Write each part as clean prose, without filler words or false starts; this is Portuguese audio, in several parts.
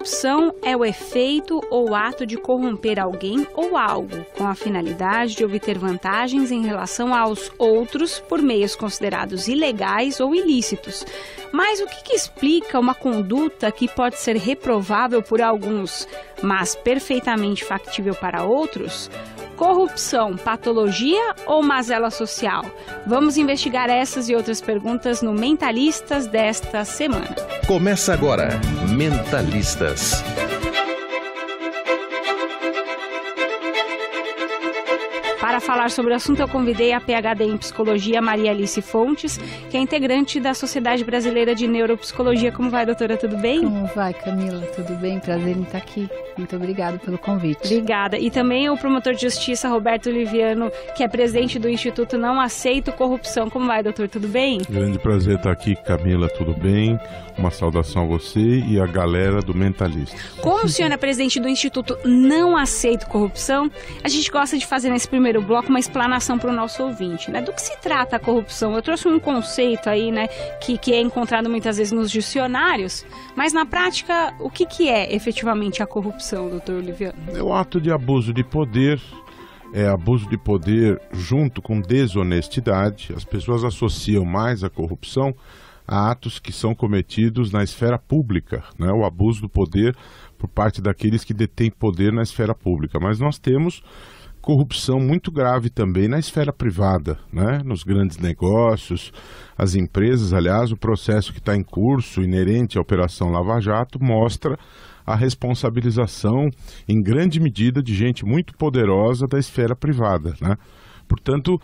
corrupção é o efeito ou ato de corromper alguém ou algo, com a finalidade de obter vantagens em relação aos outros por meios considerados ilegais ou ilícitos. Mas o que explica uma conduta que pode ser reprovável por alguns, mas perfeitamente factível para outros? Corrupção, patologia ou mazela social? Vamos investigar essas e outras perguntas no Mentalistas desta semana. Começa agora, Mentalistas. Para falar sobre o assunto, eu convidei a PhD em Psicologia, Maria Alice Fontes, que é integrante da Sociedade Brasileira de Neuropsicologia. Como vai, doutora? Tudo bem? Como vai, Camila? Tudo bem? Prazer em estar aqui. Muito obrigada pelo convite. Obrigada. E também o promotor de justiça, Roberto Liviano, que é presidente do Instituto Não Aceito Corrupção. Como vai, doutor? Tudo bem? Grande prazer estar aqui, Camila. Tudo bem? Uma saudação a você e a galera do Mentalista. Como o senhor é presidente do Instituto Não Aceito Corrupção, a gente gosta de fazer nesse primeiro bloco uma explanação para o nosso ouvinte, né? Do que se trata a corrupção? Eu trouxe um conceito aí, né, que é encontrado muitas vezes nos dicionários, mas na prática, o que é efetivamente a corrupção, doutor Oliviano? É o ato de abuso de poder, abuso de poder junto com desonestidade. As pessoas associam mais a corrupção a atos que são cometidos na esfera pública, né? O abuso do poder por parte daqueles que detêm poder na esfera pública. Mas nós temos corrupção muito grave também na esfera privada, né? Nos grandes negócios, as empresas. Aliás, o processo que está em curso, inerente à Operação Lava Jato, mostra a responsabilização, em grande medida, de gente muito poderosa da esfera privada, né? Portanto,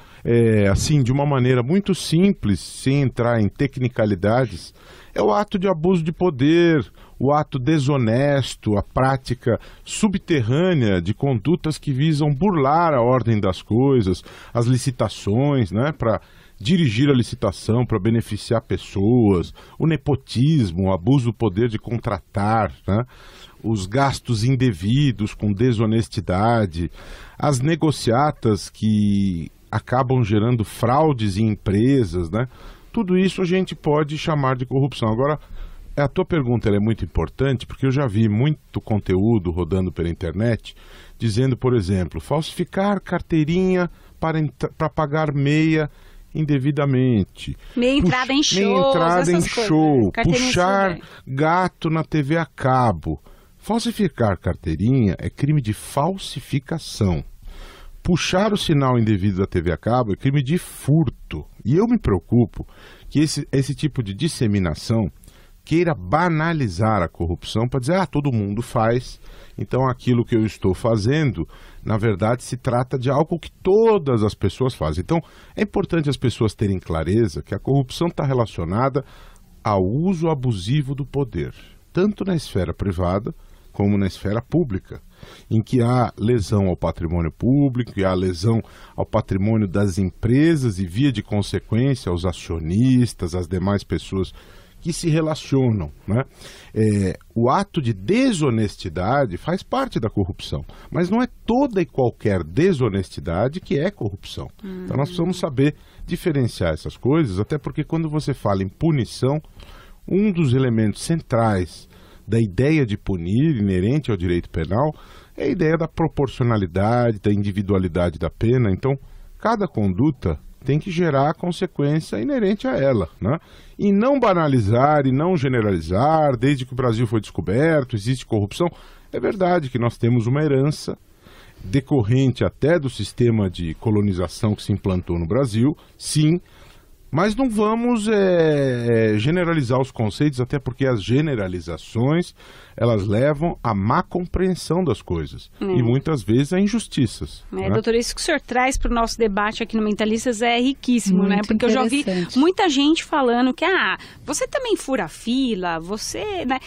assim, de uma maneira muito simples, sem entrar em tecnicalidades, é o ato de abuso de poder, o ato desonesto, a prática subterrânea de condutas que visam burlar a ordem das coisas, as licitações, né, para dirigir a licitação, para beneficiar pessoas, o nepotismo, o abuso do poder de contratar, né, os gastos indevidos com desonestidade, as negociatas que acabam gerando fraudes em empresas, né? Tudo isso a gente pode chamar de corrupção. Agora, a tua pergunta é muito importante, porque eu já vi muito conteúdo rodando pela internet, dizendo, por exemplo, falsificar carteirinha para pagar meia indevidamente. Meia entrada em show, puxar gato na TV a cabo. Falsificar carteirinha é crime de falsificação. Puxar o sinal indevido da TV a cabo é crime de furto. E eu me preocupo que esse tipo de disseminação queira banalizar a corrupção para dizer, todo mundo faz, então aquilo que eu estou fazendo, na verdade, se trata de algo que todas as pessoas fazem. Então, é importante as pessoas terem clareza que a corrupção está relacionada ao uso abusivo do poder, tanto na esfera privada como na esfera pública, em que há lesão ao patrimônio público, e há lesão ao patrimônio das empresas e, via de consequência, aos acionistas, às demais pessoas que se relacionam, né? O ato de desonestidade faz parte da corrupção, mas não é toda e qualquer desonestidade que é corrupção. Então nós precisamos saber diferenciar essas coisas, até porque quando você fala em punição, um dos elementos centrais da ideia de punir, inerente ao direito penal, é a ideia da proporcionalidade, da individualidade da pena. Então, cada conduta tem que gerar a consequência inerente a ela, né? E não banalizar e não generalizar. Desde que o Brasil foi descoberto, existe corrupção. É verdade que nós temos uma herança decorrente até do sistema de colonização que se implantou no Brasil, sim, mas não vamos generalizar os conceitos, até porque as generalizações, elas levam à má compreensão das coisas e muitas vezes a injustiças. Né? Doutor, isso que o senhor traz para o nosso debate aqui no Mentalistas é riquíssimo, né? Porque eu já ouvi muita gente falando que, você também fura fila, você, né?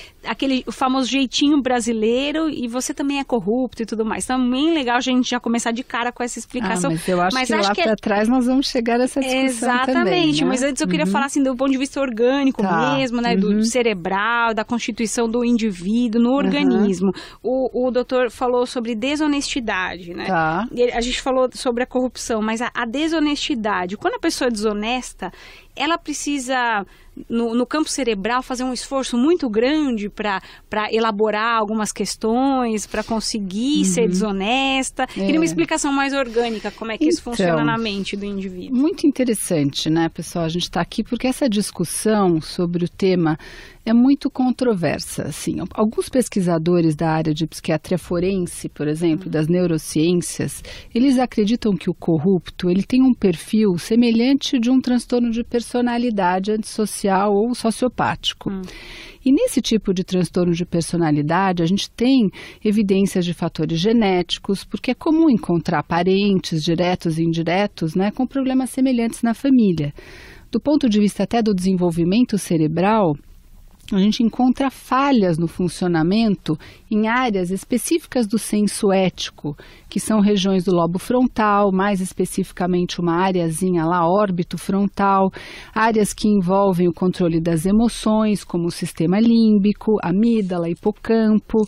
O famoso jeitinho brasileiro e você também é corrupto e tudo mais. Então é bem legal a gente já começar de cara com essa explicação. Mas eu acho que lá para trás nós vamos chegar a essa discussão também. Né? Mas antes eu queria falar assim do ponto de vista orgânico mesmo, né? Do cerebral, da constituição do indivíduo no organismo. O doutor falou sobre desonestidade, né? A gente falou sobre a corrupção, mas a desonestidade, quando a pessoa é desonesta, ela precisa, no campo cerebral, fazer um esforço muito grande para elaborar algumas questões, para conseguir ser desonesta. Queria uma explicação mais orgânica, como é que isso funciona na mente do indivíduo. Muito interessante, né, pessoal? A gente está aqui porque essa discussão sobre o tema é muito controversa. Assim, alguns pesquisadores da área de psiquiatria forense, por exemplo, das neurociências, eles acreditam que o corrupto ele tem um perfil semelhante de um transtorno de personalidade antissocial ou sociopático. E nesse tipo de transtorno de personalidade, a gente tem evidências de fatores genéticos, porque é comum encontrar parentes diretos e indiretos, né, com problemas semelhantes na família. Do ponto de vista até do desenvolvimento cerebral, a gente encontra falhas no funcionamento em áreas específicas do senso ético, que são regiões do lobo frontal, mais especificamente uma áreazinha lá, órbito frontal, áreas que envolvem o controle das emoções, como o sistema límbico, amígdala, hipocampo.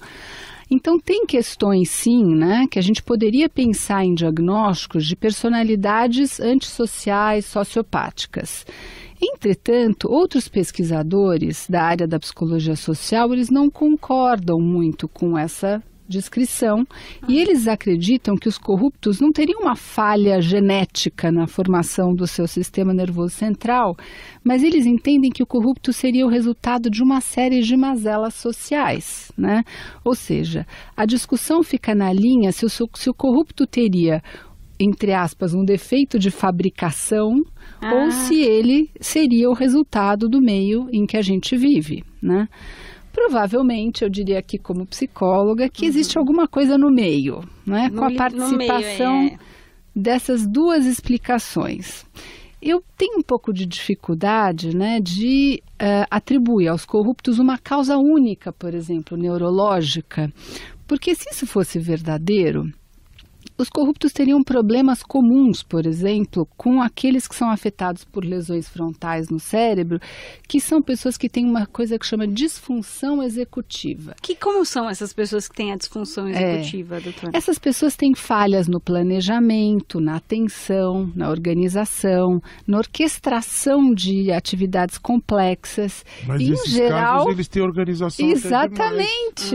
Então, tem questões, sim, né, que a gente poderia pensar em diagnósticos de personalidades antissociais, sociopáticas. Entretanto, outros pesquisadores da área da psicologia social, eles não concordam muito com essa descrição e eles acreditam que os corruptos não teriam uma falha genética na formação do seu sistema nervoso central, mas eles entendem que o corrupto seria o resultado de uma série de mazelas sociais, né? Ou seja, a discussão fica na linha se o corrupto teria, entre aspas, um defeito de fabricação ou se ele seria o resultado do meio em que a gente vive, né? Provavelmente, eu diria aqui como psicóloga, que existe alguma coisa no meio, né? Com a participação dessas duas explicações. Eu tenho um pouco de dificuldade, né, de atribuir aos corruptos uma causa única, por exemplo, neurológica, porque se isso fosse verdadeiro, os corruptos teriam problemas comuns, por exemplo, com aqueles que são afetados por lesões frontais no cérebro, que são pessoas que têm uma coisa que chama disfunção executiva. Como são essas pessoas que têm a disfunção executiva, doutora? Essas pessoas têm falhas no planejamento, na atenção, na organização, na orquestração de atividades complexas. Mas em esses geral, casos, eles têm organização. exatamente.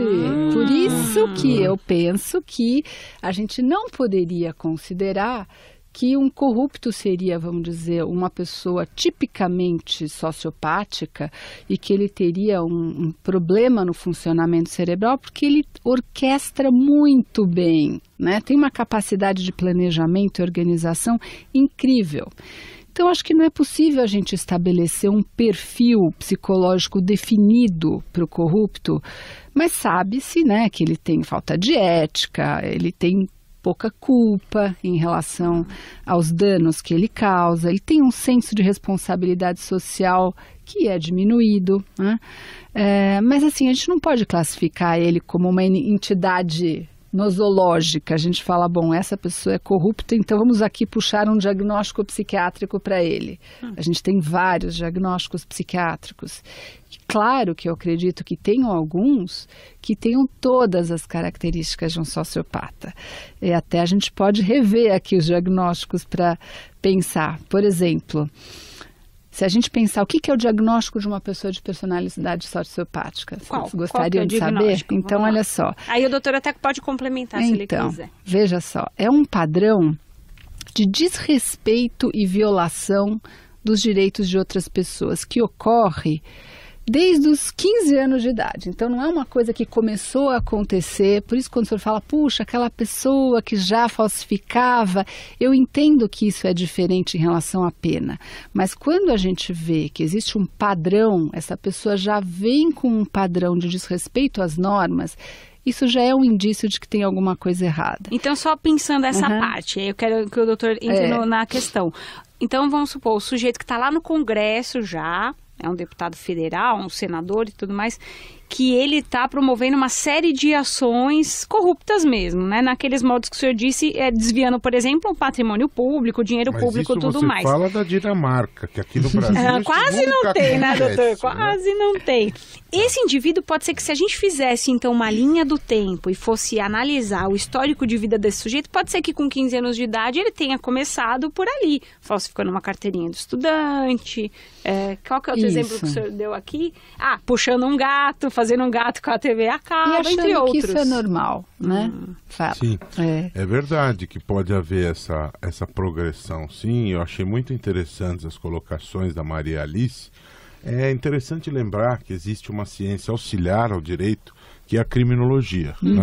Por isso que eu penso que a gente não poderia considerar que um corrupto seria, vamos dizer, uma pessoa tipicamente sociopática e que ele teria um problema no funcionamento cerebral, porque ele orquestra muito bem, né? Tem uma capacidade de planejamento e organização incrível. Então, acho que não é possível a gente estabelecer um perfil psicológico definido para o corrupto, mas sabe-se, né, que ele tem falta de ética, ele tem pouca culpa em relação aos danos que ele causa, ele tem um senso de responsabilidade social que é diminuído, né? Mas assim, a gente não pode classificar ele como uma entidade nosológica. A gente fala, bom, essa pessoa é corrupta, então vamos aqui puxar um diagnóstico psiquiátrico para ele. A gente tem vários diagnósticos psiquiátricos. Claro que eu acredito que tenham alguns que tenham todas as características de um sociopata. E até a gente pode rever aqui os diagnósticos para pensar. Por exemplo, se a gente pensar o que é o diagnóstico de uma pessoa de personalidade sociopática, vocês gostariam de saber? Então, olha só. Aí o doutor até pode complementar se ele quiser. Veja só, é um padrão de desrespeito e violação dos direitos de outras pessoas que ocorre desde os 15 anos de idade. Então, não é uma coisa que começou a acontecer. Por isso, quando o senhor fala, puxa, aquela pessoa que já falsificava, eu entendo que isso é diferente em relação à pena. Mas quando a gente vê que existe um padrão, essa pessoa já vem com um padrão de desrespeito às normas, isso já é um indício de que tem alguma coisa errada. Então, só pensando essa parte, eu quero que o doutor entre na questão. Então, vamos supor, o sujeito que está lá no Congresso já, é um deputado federal, um senador e tudo mais, que ele está promovendo uma série de ações corruptas mesmo, né? Naqueles modos que o senhor disse, desviando, por exemplo, o patrimônio público, o dinheiro público, tudo mais. Mas isso você fala da Dinamarca, que aqui no Brasil quase não tem, né, doutor? Quase não tem. Esse indivíduo pode ser que, se a gente fizesse, então, uma linha do tempo e fosse analisar o histórico de vida desse sujeito, pode ser que com 15 anos de idade ele tenha começado por ali, falsificando uma carteirinha de estudante. Qual que é outro exemplo que o senhor deu aqui? Puxando um gato, fazendo um gato com a TV a cabo, entre outros. Que isso é normal, né? Sim, é verdade que pode haver essa progressão, sim. Eu achei muito interessantes as colocações da Maria Alice. É interessante lembrar que existe uma ciência auxiliar ao direito, que é a criminologia. Né?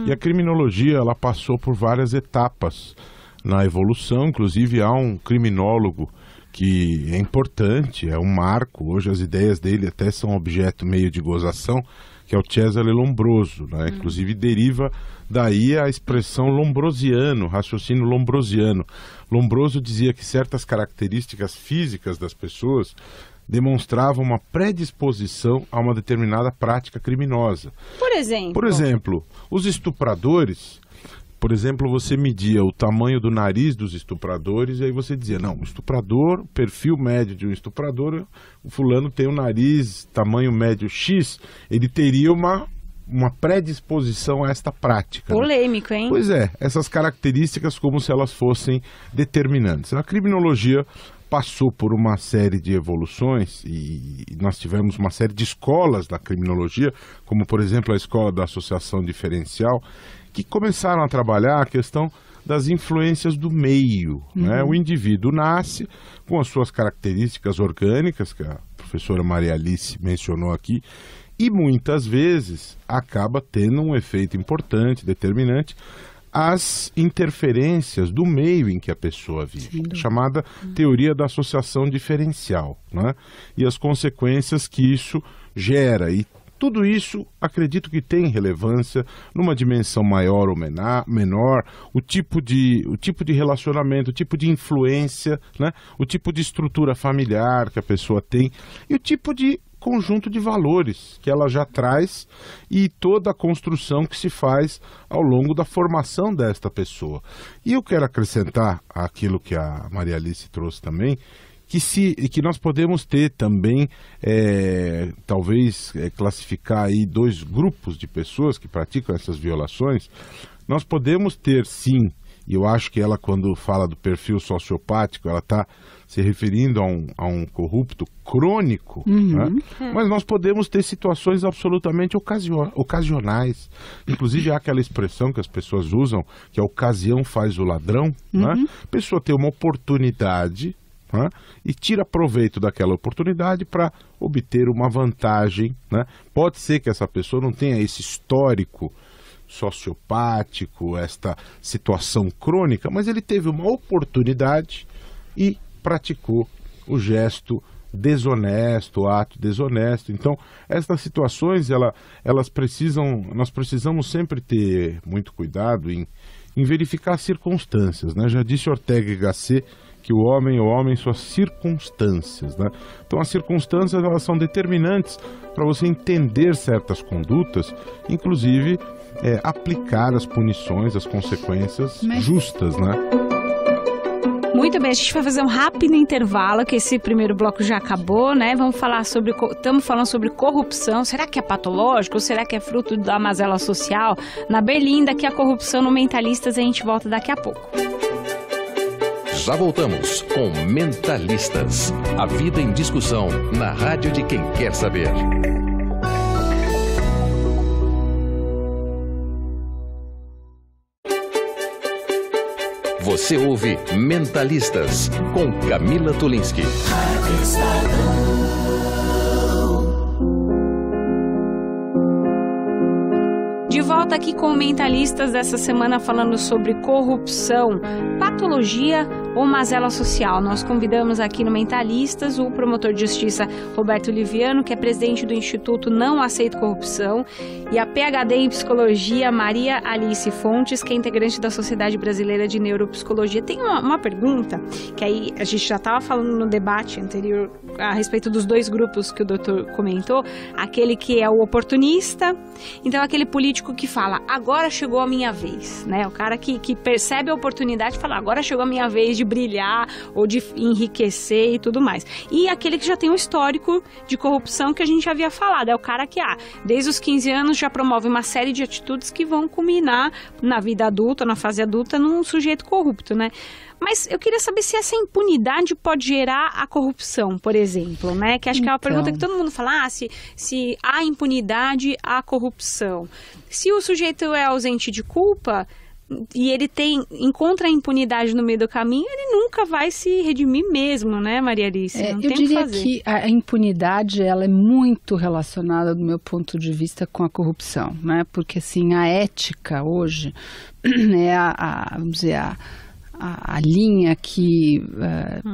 E a criminologia, ela passou por várias etapas na evolução, inclusive há um criminólogo que é importante, é um marco, hoje as ideias dele até são objeto meio de gozação, que é o Cesare Lombroso, né? Inclusive deriva daí a expressão lombrosiano, raciocínio lombrosiano. Lombroso dizia que certas características físicas das pessoas demonstravam uma predisposição a uma determinada prática criminosa. Por exemplo, os estupradores. Por exemplo, você media o tamanho do nariz dos estupradores e aí você dizia, não, o estuprador, perfil médio de um estuprador, o fulano tem um nariz tamanho médio X, ele teria uma predisposição a esta prática. Polêmico, hein? Pois é, essas características como se elas fossem determinantes. A criminologia passou por uma série de evoluções e nós tivemos uma série de escolas da criminologia, como por exemplo a escola da associação diferencial, que começaram a trabalhar a questão das influências do meio. Né? O indivíduo nasce com as suas características orgânicas, que a professora Maria Alice mencionou aqui, e muitas vezes acaba tendo um efeito importante, determinante, as interferências do meio em que a pessoa vive, chamada teoria da associação diferencial, né? E as consequências que isso gera. E tudo isso, acredito que tem relevância numa dimensão maior ou menor, o tipo de relacionamento, o tipo de influência, né? O tipo de estrutura familiar que a pessoa tem e o tipo de conjunto de valores que ela já traz e toda a construção que se faz ao longo da formação desta pessoa. E eu quero acrescentar aquilo que a Maria Alice trouxe também, que nós podemos ter também, talvez classificar aí 2 grupos de pessoas que praticam essas violações. Nós podemos ter, sim, e eu acho que ela, quando fala do perfil sociopático, ela está se referindo a um corrupto crônico, né? Mas nós podemos ter situações absolutamente ocasionais. Inclusive há aquela expressão que as pessoas usam, que a ocasião faz o ladrão. Né? A pessoa tem uma oportunidade, né? E tira proveito daquela oportunidade para obter uma vantagem. Né? Pode ser que essa pessoa não tenha esse histórico sociopático, esta situação crônica, mas ele teve uma oportunidade e praticou o gesto desonesto, o ato desonesto. Então, essas situações, nós precisamos sempre ter muito cuidado em verificar as circunstâncias, né? Já disse Ortega y Gasset que o homem é o homem em suas circunstâncias, né? Então, as circunstâncias, elas são determinantes para você entender certas condutas, inclusive aplicar as punições, as consequências justas, né? Muito bem, a gente vai fazer um rápido intervalo, que esse primeiro bloco já acabou, né? Estamos falando sobre corrupção. Será que é patológico ou será que é fruto da mazela social? Na Berlinda, que a corrupção no Mentalistas, a gente volta daqui a pouco. Já voltamos com Mentalistas. A vida em discussão na rádio de quem quer saber. Você ouve Mentalistas com Camila Tulinski. De volta aqui com Mentalistas dessa semana falando sobre corrupção, patologia ou mazela social? Nós convidamos aqui no Mentalistas o promotor de justiça Roberto Liviano, que é presidente do Instituto Não Aceito Corrupção, e a PhD em Psicologia Maria Alice Fontes, que é integrante da Sociedade Brasileira de Neuropsicologia. Tem uma pergunta, que aí a gente já estava falando no debate anterior a respeito dos dois grupos que o doutor comentou, aquele que é o oportunista, então aquele político que fala, agora chegou a minha vez, né? O cara que percebe a oportunidade e fala, agora chegou a minha vez de brilhar ou de enriquecer e tudo mais. E aquele que já tem um histórico de corrupção que a gente já havia falado, é o cara que, desde os 15 anos já promove uma série de atitudes que vão culminar na vida adulta, na fase adulta, num sujeito corrupto, né? Mas eu queria saber se essa impunidade pode gerar a corrupção, por exemplo, né? Que acho que é uma pergunta que todo mundo fala, se há impunidade, há corrupção. Se o sujeito é ausente de culpa e ele encontra a impunidade no meio do caminho, ele nunca vai se redimir mesmo, né, Maria Alice? Não tem o que fazer. Eu diria que a impunidade, ela é muito relacionada, do meu ponto de vista, com a corrupção, né? Porque, assim, a ética hoje é vamos dizer, a linha que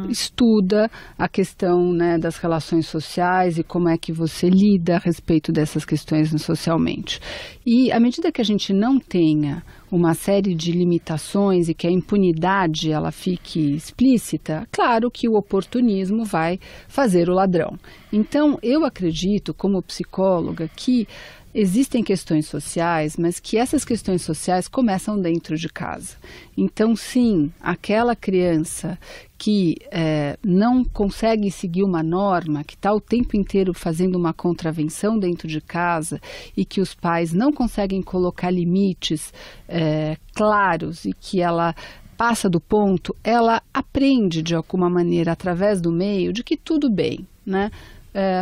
estuda a questão, né, das relações sociais e como é que você lida a respeito dessas questões socialmente. E à medida que a gente não tenha uma série de limitações e que a impunidade ela fique explícita, claro que o oportunismo vai fazer o ladrão. Então, eu acredito, como psicóloga, que existem questões sociais, mas que essas questões sociais começam dentro de casa. Então, sim, aquela criança que não consegue seguir uma norma, que está o tempo inteiro fazendo uma contravenção dentro de casa e que os pais não conseguem colocar limites claros e que ela passa do ponto, ela aprende de alguma maneira, através do meio, de que tudo bem, né?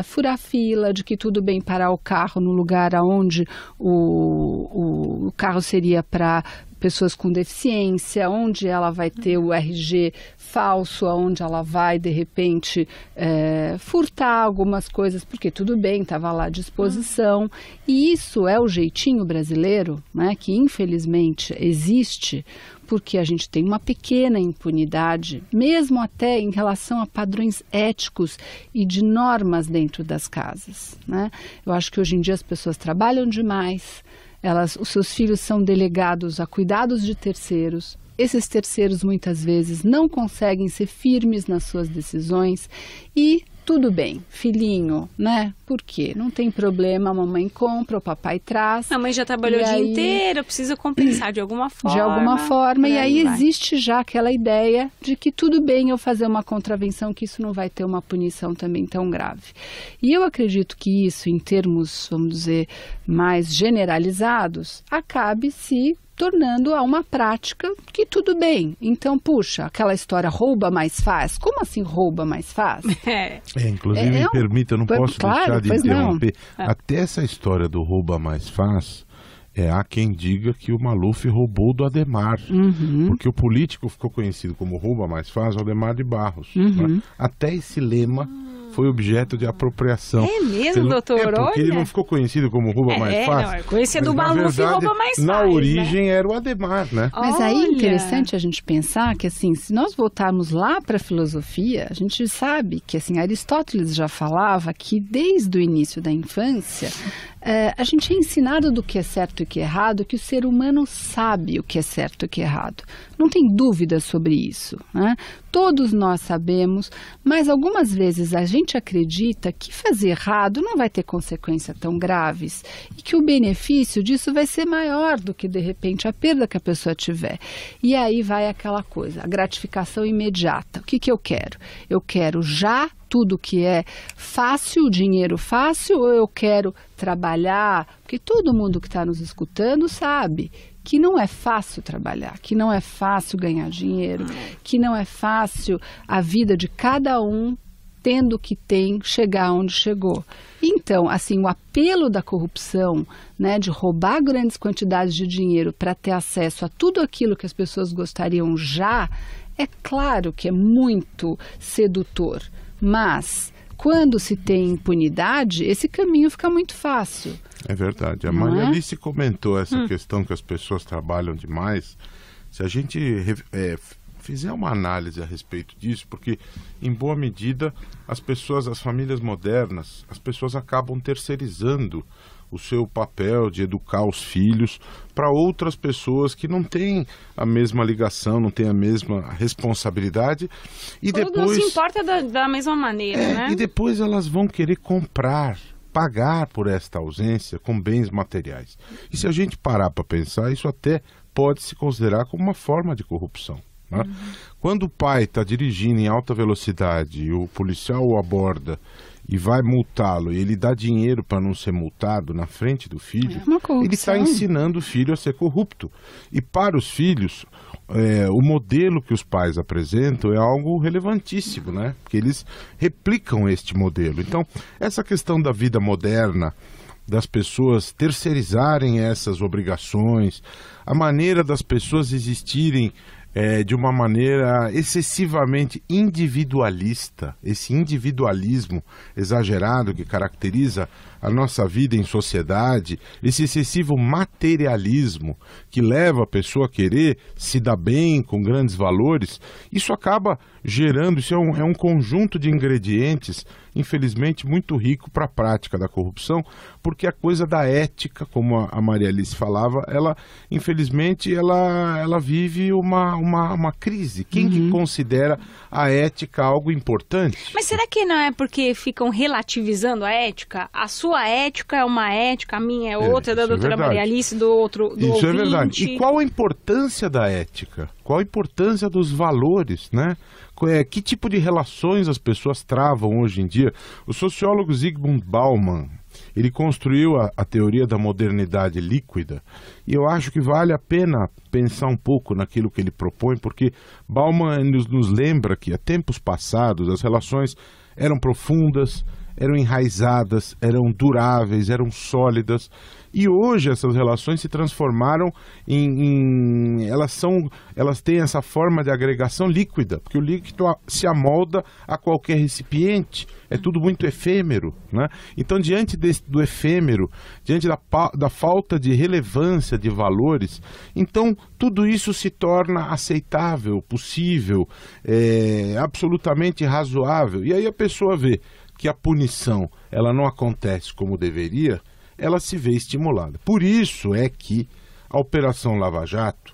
Furar fila, de que tudo bem parar o carro no lugar onde o carro seria para pessoas com deficiência, onde ela vai ter o RG falso, onde ela vai, de repente, furtar algumas coisas, porque tudo bem, estava lá à disposição. E isso é o jeitinho brasileiro, né, que infelizmente existe, porque a gente tem uma pequena impunidade, mesmo até em relação a padrões éticos e de normas dentro das casas, né? Eu acho que hoje em dia as pessoas trabalham demais, os seus filhos são delegados a cuidados de terceiros. Esses terceiros muitas vezes não conseguem ser firmes nas suas decisões e tudo bem, filhinho, né? Por quê? Não tem problema, a mamãe compra, o papai traz. A mãe já trabalhou o dia inteiro, precisa compensar de alguma forma. De alguma forma, e aí existe já aquela ideia de que tudo bem eu fazer uma contravenção, que isso não vai ter uma punição também tão grave. E eu acredito que isso, em termos, vamos dizer, mais generalizados, acabe se tornando a uma prática que tudo bem. Então, puxa, aquela história rouba mais faz. Como assim rouba mais faz? Inclusive, me permita, eu não posso deixar de interromper. Até essa história do rouba mais faz, há quem diga que o Maluf roubou do Adhemar. Porque o político ficou conhecido como rouba mais faz, o Adhemar de Barros. Né? Até esse lema foi objeto de apropriação. É mesmo, doutor? Porque ele não ficou conhecido como rouba mais fácil. Não, conhecido do Maluf e rouba mais fácil. Na origem, né? Era o Adhemar, né? Mas aí é interessante a gente pensar que, assim, se nós voltarmos lá para a filosofia, a gente sabe que, assim, Aristóteles já falava que desde o início da infância, a gente é ensinado do que é certo e que é errado, que o ser humano sabe o que é certo e o que é errado. Não tem dúvida sobre isso, né? Todos nós sabemos, mas algumas vezes a gente acredita que fazer errado não vai ter consequências tão graves e que o benefício disso vai ser maior do que, de repente, a perda que a pessoa tiver. E aí vai aquela coisa, a gratificação imediata. O que eu quero? Eu quero já tudo que é fácil, dinheiro fácil, ou eu quero trabalhar? Porque todo mundo que está nos escutando sabe que não é fácil trabalhar, que não é fácil ganhar dinheiro, que não é fácil a vida de cada um tendo o que tem chegar onde chegou. Então, assim, o apelo da corrupção, né, de roubar grandes quantidades de dinheiro para ter acesso a tudo aquilo que as pessoas gostariam já, é claro que é muito sedutor, mas quando se tem impunidade, esse caminho fica muito fácil. É verdade. A Maria Alice comentou essa questão que as pessoas trabalham demais. Se a gente fizer uma análise a respeito disso, porque em boa medida as famílias modernas, as pessoas acabam terceirizando o seu papel de educar os filhos para outras pessoas que não têm a mesma ligação, não têm a mesma responsabilidade. E depois não se importa da mesma maneira, né? E depois elas vão querer pagar por esta ausência com bens materiais. E se a gente parar para pensar, isso até pode se considerar como uma forma de corrupção, né? Quando o pai está dirigindo em alta velocidade e o policial o aborda e vai multá-lo e ele dá dinheiro para não ser multado na frente do filho, ele está ensinando o filho a ser corrupto. E para os filhos, o modelo que os pais apresentam é algo relevantíssimo, né? Porque eles replicam este modelo. Então, essa questão da vida moderna, das pessoas terceirizarem essas obrigações, a maneira das pessoas existirem de uma maneira excessivamente individualista, esse individualismo exagerado que caracteriza a nossa vida em sociedade, esse excessivo materialismo que leva a pessoa a querer se dar bem com grandes valores, isso acaba gerando, isso é um conjunto de ingredientes, infelizmente, muito rico para a prática da corrupção, porque a coisa da ética, como a Maria Alice falava, ela, infelizmente, ela vive uma crise. Quem que considera a ética algo importante? Mas será que não é porque ficam relativizando a ética? A sua ética é uma ética, a minha é outra, da doutora Maria Alice, do outro, do Isso ouvinte. É verdade. E qual a importância da ética? Qual a importância dos valores, né? Que tipo de relações as pessoas travam hoje em dia? O sociólogo Zygmunt Bauman, ele construiu a teoria da modernidade líquida, e eu acho que vale a pena pensar um pouco naquilo que ele propõe, porque Bauman nos lembra que há tempos passados as relações eram profundas, eram enraizadas, eram duráveis, eram sólidas, e hoje essas relações se transformaram elas têm essa forma de agregação líquida, porque o líquido se amolda a qualquer recipiente, é tudo muito efêmero, né? Então, diante do efêmero, diante da falta de relevância de valores, então tudo isso se torna aceitável, possível, absolutamente razoável, e aí a pessoa vê que a punição ela não acontece como deveria, ela se vê estimulada. Por isso é que a Operação Lava Jato,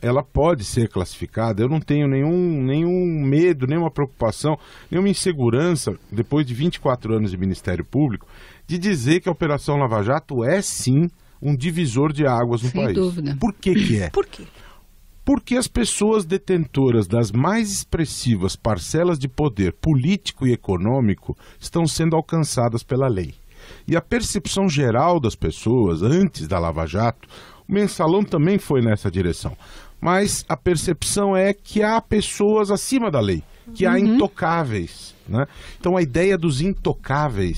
ela pode ser classificada, eu não tenho nenhum medo, nenhuma preocupação, nenhuma insegurança, depois de 24 anos de Ministério Público, de dizer que a Operação Lava Jato é sim um divisor de águas no país. Sem dúvida. Por que é? Por quê? Porque as pessoas detentoras das mais expressivas parcelas de poder político e econômico estão sendo alcançadas pela lei. E a percepção geral das pessoas, antes da Lava Jato, o Mensalão também foi nessa direção. Mas a percepção é que há pessoas acima da lei, que há intocáveis, né? Então a ideia dos intocáveis,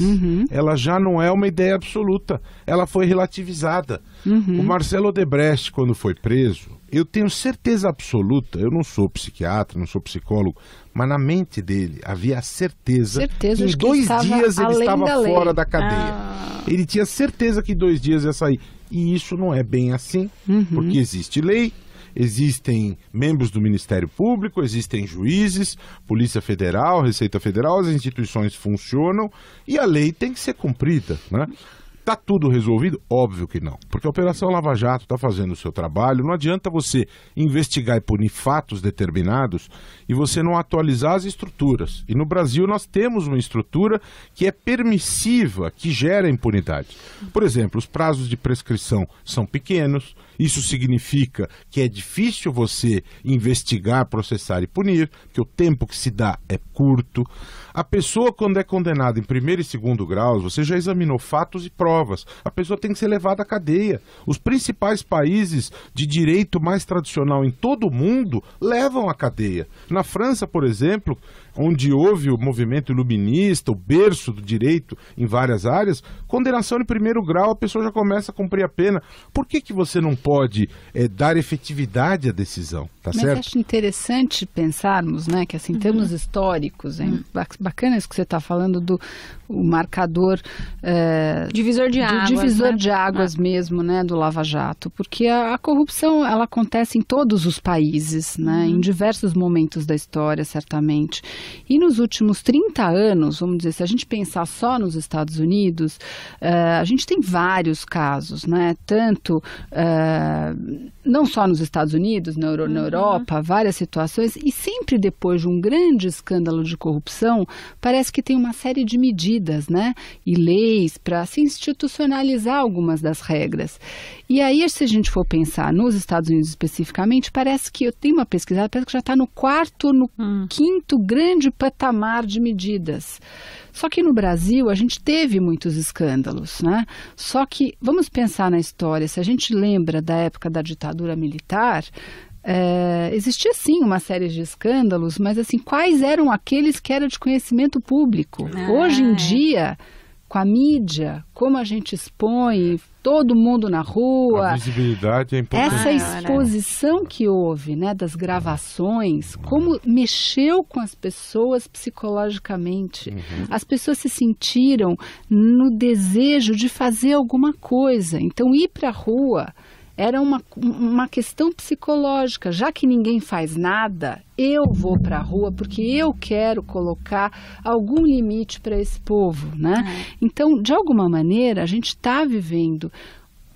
ela já não é uma ideia absoluta, ela foi relativizada. O Marcelo Odebrecht, quando foi preso, eu tenho certeza absoluta, eu não sou psiquiatra, não sou psicólogo, mas na mente dele havia a certeza que em 2 dias ele estava fora da cadeia. Ele tinha certeza que 2 dias ia sair. E isso não é bem assim, porque existe lei, existem membros do Ministério Público, existem juízes, Polícia Federal, Receita Federal, as instituições funcionam e a lei tem que ser cumprida, né? Está tudo resolvido? Óbvio que não, porque a Operação Lava Jato está fazendo o seu trabalho, não adianta você investigar e punir fatos determinados e você não atualizar as estruturas. E no Brasil nós temos uma estrutura que é permissiva, que gera impunidade. Por exemplo, os prazos de prescrição são pequenos, isso significa que é difícil você investigar, processar e punir, porque o tempo que se dá é curto. A pessoa, quando é condenada em 1º e 2º graus, você já examinou fatos e provas. A pessoa tem que ser levada à cadeia. Os principais países de direito mais tradicional em todo o mundo levam à cadeia. Na França, por exemplo, onde houve o movimento iluminista, o berço do direito em várias áreas, condenação em primeiro grau, a pessoa já começa a cumprir a pena. Por que você não pode dar efetividade à decisão? Tá certo? Mas acho interessante pensarmos, né, que assim, em termos históricos, bacana isso que você está falando do marcador divisor de águas, divisor né? de águas mesmo, né, do Lava Jato, porque a corrupção ela acontece em todos os países, né, em diversos momentos da história, certamente. E nos últimos 30 anos, vamos dizer, se a gente pensar só nos Estados Unidos, a gente tem vários casos, né, tanto não só nos Estados Unidos, na Europa, várias situações, e sempre depois de um grande escândalo de corrupção, parece que tem uma série de medidas, né, e leis para se institucionalizar algumas das regras. E aí, se a gente for pensar nos Estados Unidos especificamente, parece que eu tenho uma pesquisa, parece que já está no quarto, no quinto grande patamar de medidas. Só que no Brasil a gente teve muitos escândalos, né? Só que, vamos pensar na história, se a gente lembra da época da ditadura militar, existia sim uma série de escândalos, mas assim, quais eram aqueles que eram de conhecimento público? Hoje em dia, com a mídia, como a gente expõe todo mundo na rua. A visibilidade é importante. Essa exposição que houve, né, das gravações, como mexeu com as pessoas psicologicamente. As pessoas se sentiram no desejo de fazer alguma coisa. Então, ir para a rua era uma questão psicológica. Já que ninguém faz nada, eu vou para a rua porque eu quero colocar algum limite para esse povo, né? Então, de alguma maneira, a gente está vivendo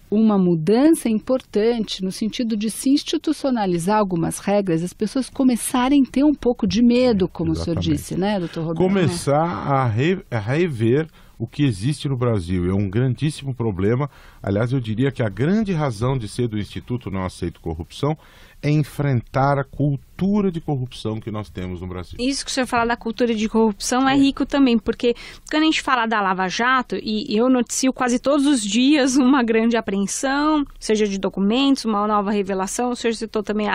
uma mudança importante no sentido de se institucionalizar algumas regras, as pessoas começarem a ter um pouco de medo, como o senhor disse, né, doutor Roberto? Começar a rever o que existe no Brasil. É um grandíssimo problema. Aliás, eu diria que a grande razão de ser do Instituto Não Aceito Corrupção é enfrentar a cultura de corrupção que nós temos no Brasil. Isso que o senhor fala da cultura de corrupção é rico também, porque quando a gente fala da Lava Jato, e eu noticio quase todos os dias uma grande apreensão, seja de documentos, uma nova revelação, o senhor citou também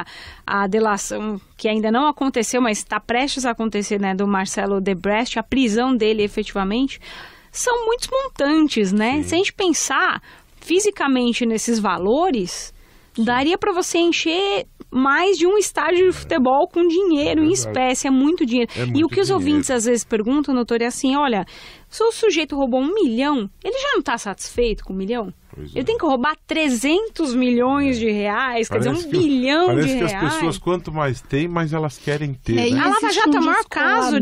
a delação que ainda não aconteceu, mas está prestes a acontecer, né, do Marcelo Odebrecht, a prisão dele efetivamente, são muitos montantes, né? Se a gente pensar fisicamente nesses valores, daria para você encher mais de um estádio de futebol com dinheiro em espécie, é muito dinheiro. E o que os ouvintes às vezes perguntam, doutor, é assim, olha, se o sujeito roubou 1 milhão, ele já não está satisfeito com 1 milhão? Ele tem que roubar 300 milhões de reais, quer dizer, 1 bilhão de reais. Parece que as pessoas, quanto mais têm, mais elas querem ter. Né? A Lava Jato é o maior caso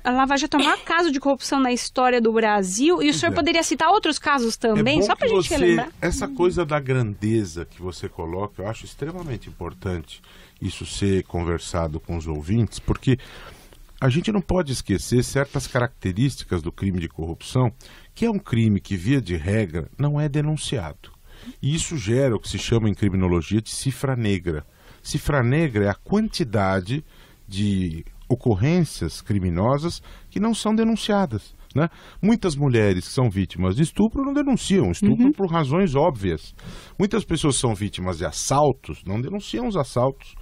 a Lava Jato é o maior caso de corrupção na história do Brasil, e o senhor poderia citar outros casos também, só para a gente relembrar. Essa coisa da grandeza que você coloca, eu acho extremamente importante isso ser conversado com os ouvintes, porque a gente não pode esquecer certas características do crime de corrupção, que é um crime que, via de regra, não é denunciado. E isso gera o que se chama em criminologia de cifra negra. Cifra negra é a quantidade de ocorrências criminosas que não são denunciadas, né? Muitas mulheres que são vítimas de estupro não denunciam estupro por razões óbvias. Muitas pessoas são vítimas de assaltos, não denunciam os assaltos.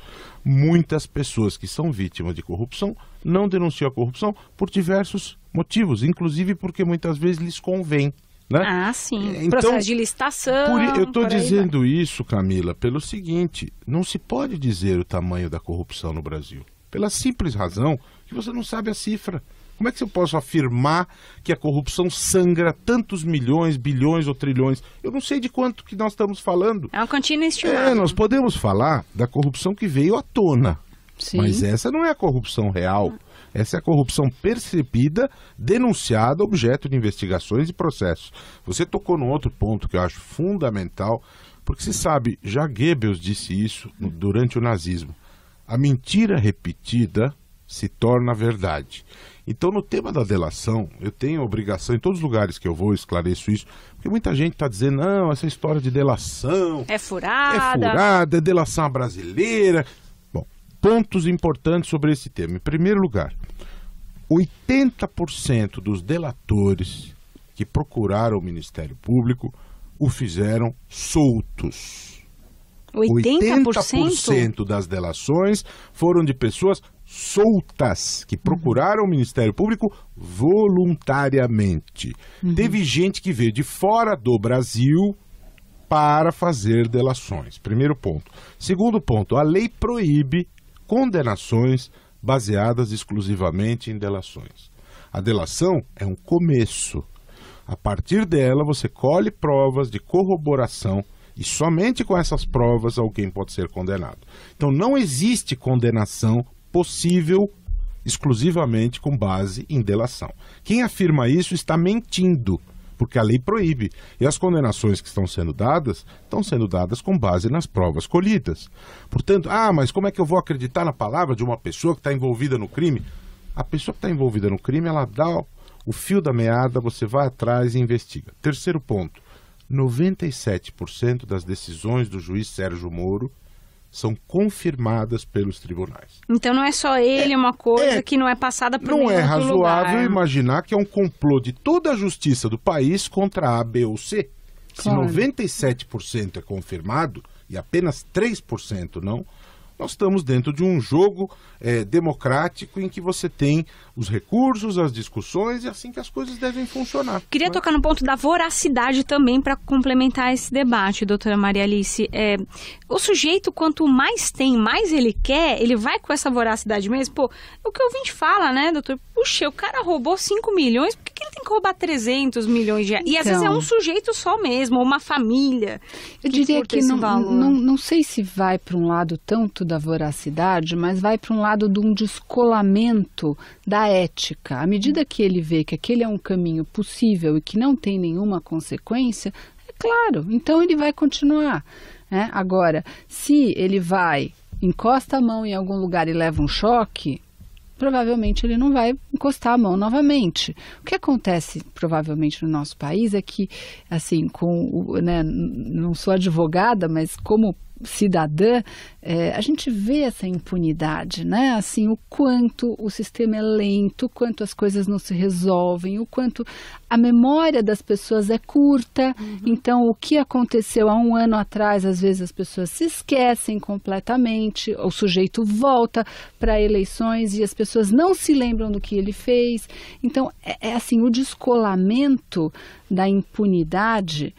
Muitas pessoas que são vítimas de corrupção não denunciam a corrupção por diversos motivos, inclusive porque muitas vezes lhes convém, né? Ah, sim. Então, processo de licitação. Eu estou dizendo isso, Camila, pelo seguinte: não se pode dizer o tamanho da corrupção no Brasil, pela simples razão que você não sabe a cifra. Como é que eu posso afirmar que a corrupção sangra tantos milhões, bilhões ou trilhões? Eu não sei de quanto que nós estamos falando. É uma quantia estimável. Nós podemos falar da corrupção que veio à tona. Sim. Mas essa não é a corrupção real. Essa é a corrupção percebida, denunciada, objeto de investigações e processos. Você tocou num outro ponto que eu acho fundamental, porque você sabe, já Goebbels disse isso durante o nazismo. A mentira repetida se torna verdade. Então, no tema da delação, eu tenho a obrigação, em todos os lugares que eu vou, esclareço isso, porque muita gente está dizendo, não, essa história de delação é furada, é delação brasileira. Bom, pontos importantes sobre esse tema. Em primeiro lugar, 80% dos delatores que procuraram o Ministério Público o fizeram soltos. 80% 80% das delações foram de pessoas soltas, que procuraram o Ministério Público voluntariamente. Teve gente que veio de fora do Brasil para fazer delações. Primeiro ponto. Segundo ponto, a lei proíbe condenações baseadas exclusivamente em delações. A delação é um começo. A partir dela, você colhe provas de corroboração e somente com essas provas alguém pode ser condenado. Então não existe condenação possível exclusivamente com base em delação. Quem afirma isso está mentindo, porque a lei proíbe. E as condenações que estão sendo dadas com base nas provas colhidas. Portanto, mas como é que eu vou acreditar na palavra de uma pessoa que está envolvida no crime? A pessoa que está envolvida no crime, ela dá o fio da meada, você vai atrás e investiga. Terceiro ponto, 97% das decisões do juiz Sérgio Moro são confirmadas pelos tribunais. Então não é só ele, uma coisa que não é passada por nenhum outro lugar. Não é razoável imaginar que é um complô de toda a justiça do país contra A, B ou C. Claro. Se 97% é confirmado e apenas 3% não, nós estamos dentro de um jogo democrático em que você tem os recursos, as discussões e assim que as coisas devem funcionar. Queria tocar no ponto da voracidade também para complementar esse debate, doutora Maria Alice. O sujeito, quanto mais tem, mais ele quer, ele vai com essa voracidade mesmo. Pô, o que o ouvinte fala, né, doutor? Puxa, o cara roubou 5 milhões, por que ele tem que roubar 300 milhões de reais? E às vezes é um sujeito só mesmo, ou uma família. Eu diria que não sei se vai para um lado tanto da voracidade, mas vai para um lado de um descolamento da ética. À medida que ele vê que aquele é um caminho possível e que não tem nenhuma consequência, é claro, então ele vai continuar. Né? Agora, se ele encosta a mão em algum lugar e leva um choque, provavelmente ele não vai encostar a mão novamente. O que acontece provavelmente no nosso país é que, assim, não sou advogada, mas como cidadã, a gente vê essa impunidade, né? Assim, o quanto o sistema é lento, o quanto as coisas não se resolvem, o quanto a memória das pessoas é curta. Então, o que aconteceu há um ano atrás, às vezes as pessoas se esquecem completamente, o sujeito volta para eleições e as pessoas não se lembram do que ele fez. Então, assim, o descolamento da impunidade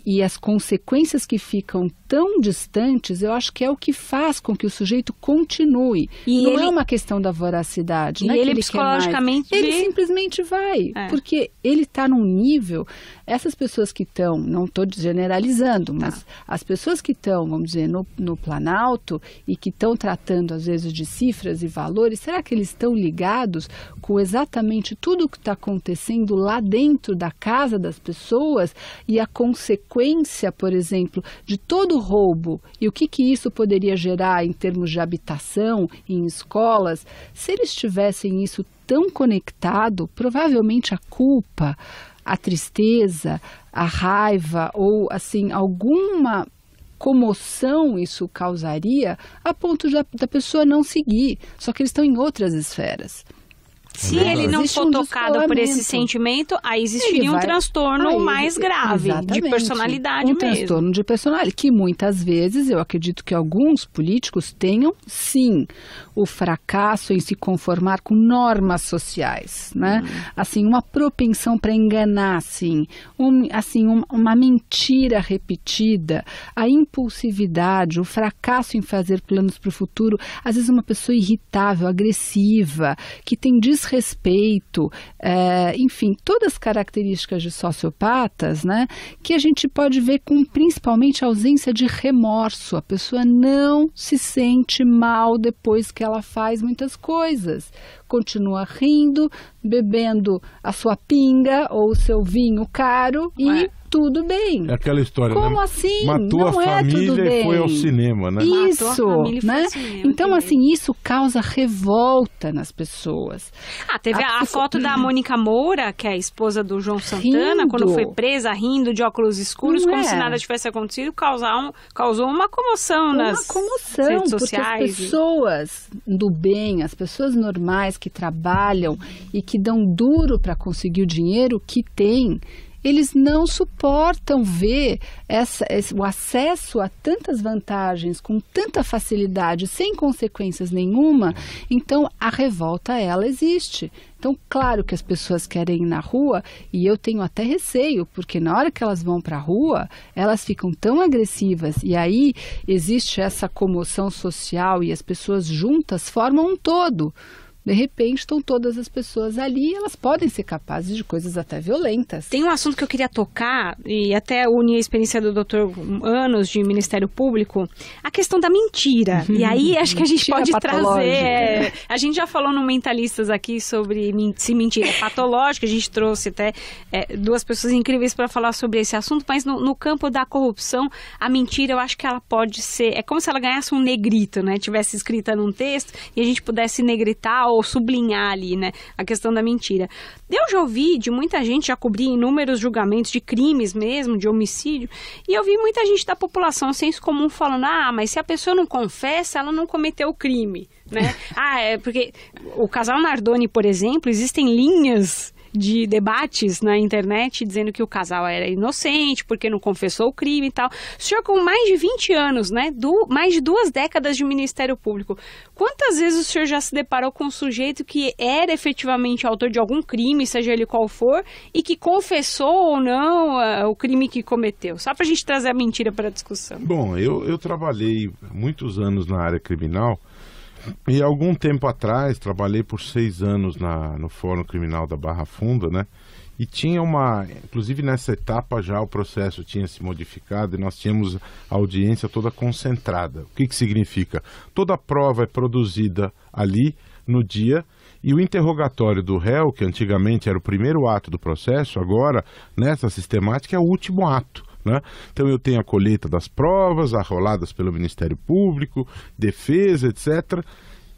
e as consequências que ficam tão distantes, eu acho que é o que faz com que o sujeito continue. Não é uma questão da voracidade. E ele psicologicamente... Ele simplesmente vai, porque ele está num nível... Essas pessoas que estão, não estou generalizando, mas as pessoas que estão, vamos dizer, no Planalto e que estão tratando, às vezes, de cifras e valores, será que eles estão ligados com exatamente tudo o que está acontecendo lá dentro da casa das pessoas e a consequência, por exemplo, de todo o roubo e o que isso poderia gerar em termos de habitação, em escolas? Se eles tivessem isso tão conectado, provavelmente a culpa, a tristeza, a raiva ou, assim, alguma comoção isso causaria a ponto da pessoa não seguir. Só que eles estão em outras esferas. Se ele não for tocado por esse sentimento, aí existiria um transtorno mais grave, de personalidade mesmo. Um transtorno de personalidade, que muitas vezes, eu acredito que alguns políticos tenham, sim, o fracasso em se conformar com normas sociais, né? Assim, uma propensão para enganar, assim, uma mentira repetida, a impulsividade, o fracasso em fazer planos para o futuro, às vezes uma pessoa irritável, agressiva, que tem desrespeito, enfim, todas as características de sociopatas, né, que a gente pode ver com principalmente a ausência de remorso. A pessoa não se sente mal depois que ela faz muitas coisas. Continua rindo, bebendo a sua pinga ou o seu vinho caro e tudo bem. É aquela história, como né? Assim? Matou não a família e foi ao cinema, né? Isso, né? Então, assim, isso causa revolta nas pessoas. Teve a foto da Mônica Moura, que é a esposa do João Santana, quando foi presa, rindo de óculos escuros, como se nada tivesse acontecido, causou uma comoção nas redes sociais. Porque as pessoas do bem, as pessoas normais que trabalham e que dão duro para conseguir o dinheiro que têm, eles não suportam ver o acesso a tantas vantagens com tanta facilidade, sem consequências nenhuma. Então, a revolta, ela existe. Então, claro que as pessoas querem ir na rua, e eu tenho até receio, porque na hora que elas vão para a rua, elas ficam tão agressivas, e aí existe essa comoção social e as pessoas juntas formam um todo. De repente, estão todas as pessoas ali e elas podem ser capazes de coisas até violentas. Tem um assunto que eu queria tocar, e até unir a experiência do doutor anos de Ministério Público, a questão da mentira. E aí, acho que a gente pode trazer... A gente já falou no Mentalistas aqui sobre se mentira é patológica, a gente trouxe até duas pessoas incríveis para falar sobre esse assunto, mas no campo da corrupção, a mentira, eu acho que ela pode ser... É como se ela ganhasse um negrito, né? Tivesse escrita num texto e a gente pudesse negritar ou sublinhar ali, né, a questão da mentira. Eu já ouvi de muita gente, já cobri inúmeros julgamentos de crimes mesmo, de homicídio, e eu vi muita gente da população, senso comum, falando, mas se a pessoa não confessa, ela não cometeu o crime, né? Porque o casal Nardoni, por exemplo, existem linhas de debates na internet dizendo que o casal era inocente porque não confessou o crime e tal. O senhor com mais de 20 anos, né, mais de 2 décadas de Ministério Público, quantas vezes o senhor já se deparou com um sujeito que era efetivamente autor de algum crime, seja ele qual for, e que confessou ou não o crime que cometeu? Só pra gente trazer a mentira para a discussão. Bom, eu trabalhei muitos anos na área criminal. E algum tempo atrás, trabalhei por 6 anos no Fórum Criminal da Barra Funda, né? E tinha inclusive nessa etapa já o processo tinha se modificado e nós tínhamos a audiência toda concentrada. O que significa? Toda a prova é produzida ali no dia e o interrogatório do réu, que antigamente era o primeiro ato do processo, agora, nessa sistemática, é o último ato. Né? Então eu tenho a colheita das provas, arroladas pelo Ministério Público, defesa, etc.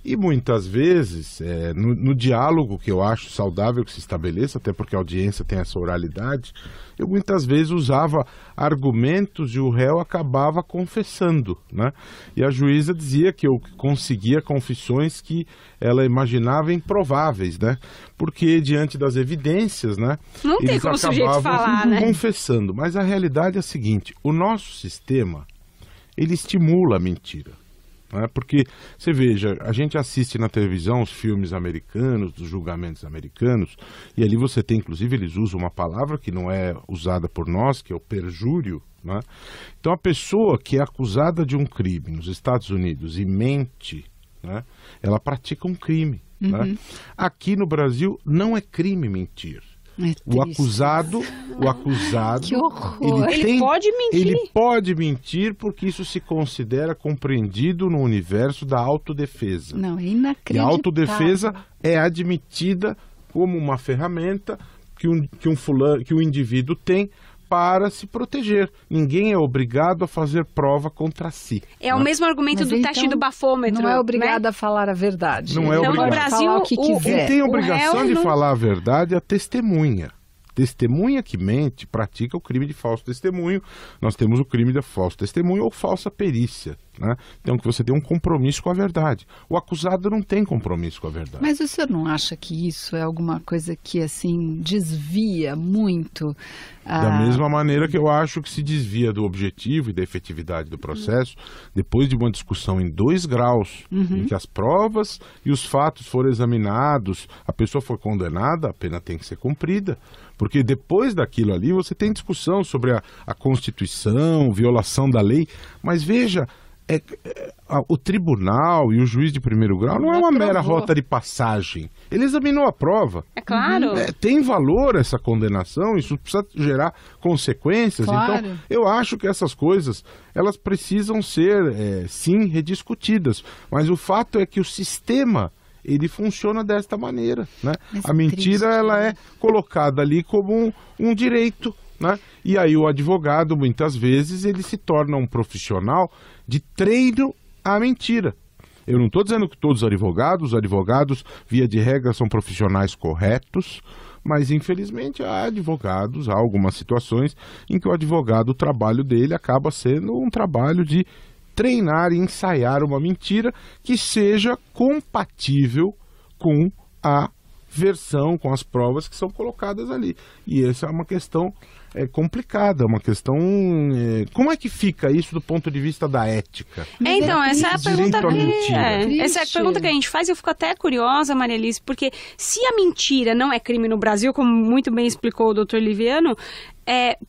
E muitas vezes, no diálogo que eu acho saudável que se estabeleça, até porque a audiência tem essa oralidade, eu muitas vezes usava argumentos e o réu acabava confessando, né? E a juíza dizia que eu conseguia confissões que ela imaginava improváveis, né? Porque diante das evidências, né? Não tem como o sujeito falar, né? Confessando. Mas a realidade é a seguinte, o nosso sistema, ele estimula a mentira. Porque, você veja, a gente assiste na televisão os filmes americanos, dos julgamentos americanos, e ali você tem, inclusive, eles usam uma palavra que não é usada por nós, que é o perjúrio, né? Então, a pessoa que é acusada de um crime nos Estados Unidos e mente, né, ela pratica um crime. Né? Aqui no Brasil não é crime mentir. O acusado, que horror. Ele pode mentir. Ele pode mentir porque isso se considera compreendido no universo da autodefesa. Não, é inacreditável. E a autodefesa é admitida como uma ferramenta que o indivíduo tem para se proteger. Ninguém é obrigado a fazer prova contra si. É o mesmo argumento do teste do bafômetro. Não é obrigado a falar a verdade. Não é então, obrigado. No Brasil, falar o que quiser. Quem tem a obrigação de falar a verdade é a testemunha. Testemunha que mente pratica o crime de falso testemunho. Nós temos o crime de falso testemunho ou falsa perícia, né? Então, que você tem um compromisso com a verdade. O acusado não tem compromisso com a verdade. Mas o senhor não acha que isso é alguma coisa que, assim, desvia muito? Da mesma maneira que eu acho que se desvia do objetivo e da efetividade do processo, depois de uma discussão em 2 graus, em que as provas e os fatos foram examinados, a pessoa foi condenada, a pena tem que ser cumprida. Porque depois daquilo ali você tem discussão sobre a Constituição, violação da lei, mas veja, o tribunal e o juiz de primeiro grau não é uma mera rota de passagem. Ele examinou a prova. É claro. Tem valor essa condenação, isso precisa gerar consequências. Claro. Então, eu acho que essas coisas, elas precisam ser, sim, rediscutidas. Mas o fato é que o sistema, ele funciona desta maneira, né? A mentira, ela é colocada ali como um direito, né? E aí o advogado, muitas vezes, ele se torna um profissional de treino à mentira. Eu não estou dizendo que todos os advogados, via de regra, são profissionais corretos, mas, infelizmente, há algumas situações em que o trabalho dele acaba sendo um trabalho de treinar e ensaiar uma mentira que seja compatível com a versão, com as provas que são colocadas ali. E essa é uma questão complicada, uma questão... como é que fica isso do ponto de vista da ética? Então, essa é a pergunta essa é a pergunta que a gente faz, e eu fico até curiosa, Maria Alice, porque se a mentira não é crime no Brasil, como muito bem explicou o doutor Liviano,